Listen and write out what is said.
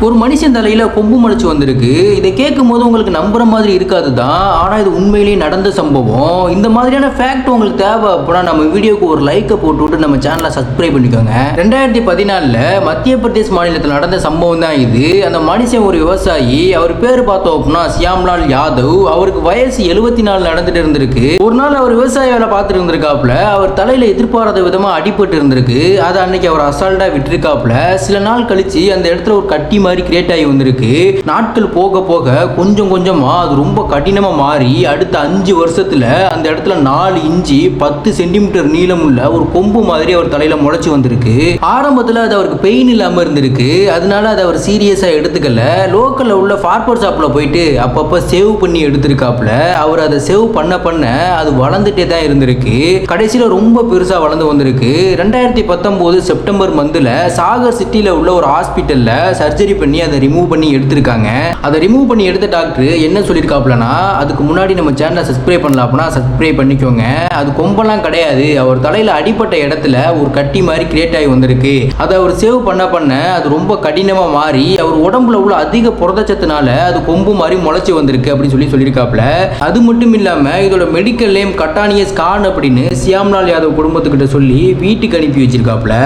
ஒரு மனுஷன் தலையில கொம்பு முளைச்சு வந்திருக்கு. இதை கேட்கும் போது உங்களுக்கு நம்புற மாதிரி இருக்காது தான். ஆனா இது உண்மையிலேயே நடந்த சம்பவம். இந்த மாதிரியான ஃபேக்ட் உங்களுக்கு தேவை அப்படின்னா நம்ம வீடியோக்கு ஒரு லைக்கை போட்டு விட்டு நம்ம சேனலை சப்ஸ்கிரைப் பண்ணிக்கோங்க. 2014 மத்திய பிரதேஷ் மாநிலத்தில் நடந்த சம்பவம் தான் இது. அந்த மனுஷன் ஒரு விவசாயி. அவர் பேர் பார்த்தோம் அப்படின்னா சியாம்லால் யாதவ். அவருக்கு வயசு 74 நடந்துட்டு இருந்திருக்கு. ஒரு நாள் அவர் விவசாய வேலை பார்த்துட்டு இருந்திருக்காப்புல. அவர் தலையில எதிர்பாராத விதமா அடிபட்டு இருந்திருக்கு. அதை அன்னைக்கு அவர் அசால்ட்டா விட்டுருக்காப்புல. சில நாள் கழிச்சு அந்த இடத்துல ஒரு கட்டி மாதிரி கிரியேட் ஆகி வந்திருக்கு. நாட்கள் போக போக கொஞ்சம் கொஞ்சமா அது ரொம்ப கடினமா மாறி அடுத்த 5 வருஷத்துல அந்த இடத்துல 4 இன்ச்சு 10 சென்டிமீட்டர் நீளம் உள்ள ஒரு கொம்பு மாதிரி அவர் தலையில முளைச்சு வந்திருக்கு. ஆரம்பத்துல அது அவருக்கு பெயின் இல்லாம இருந்திருக்கு. அதனால அதை அவர் சீரியஸா எடுத்துக்கல. லோக்கல்ல உள்ள பார்பர் ஷாப்ல போயிட்டு அப்பப்ப சேவ் பண்ணி எடுத்திருக்காப்ல. அவர் அதை சேவ் பண்ண பண்ண அது வளர்ந்துட்டே தான் இருந்திருக்கு. கடைசியில ரொம்ப பெருசா வளர்ந்து வந்திருக்கு. 2019 செப்டம்பர் மந்த்ல சாகர் சிட்டில உள்ள ஒரு ஹாஸ்பிட்டல்ல சர்ஜரி பண்ணி அதை ரிமூவ் பண்ணி எடுத்திருக்காங்க. அதை ரிமூவ் பண்ணி எடுத்த டாக்டர் என்ன சொல்லியிருக்காப்லனா, அதுக்கு முன்னாடி நம்ம சேனலை சப்ஸ்கிரைப் பண்ணலாம் அப்படின்னா சப்ஸ்கிரைப் பண்ணிக்கோங்க. அது கொம்பெல்லாம் கிடையாது. அவர் தலையில அடிப்பட்ட இடத்துல ஒரு கட்டி மாதிரி கிரியேட் ஆகி வந்திருக்கு. அதை அவர் சேவ் பண்ண பண்ண அது ரொம்ப கடினமா மாறி அவர் உடம்புல உள்ள அதிக புரதச்சத்துனால அது கொம்பு மாதிரி முளைச்சு வந்திருக்கு அப்படின்னு சொல்லியிருக்காப்ல. அது மட்டும் இல்லாம இதோட மெடிக்கல் நேம் கட்டானியஸ் கான் அப்படின்னு சியாம்லால் யாதவ் குடும்பத்துக்கிட்ட சொல்லி வீட்டுக்கு அனுப்பி வச்சிருக்காப்ல.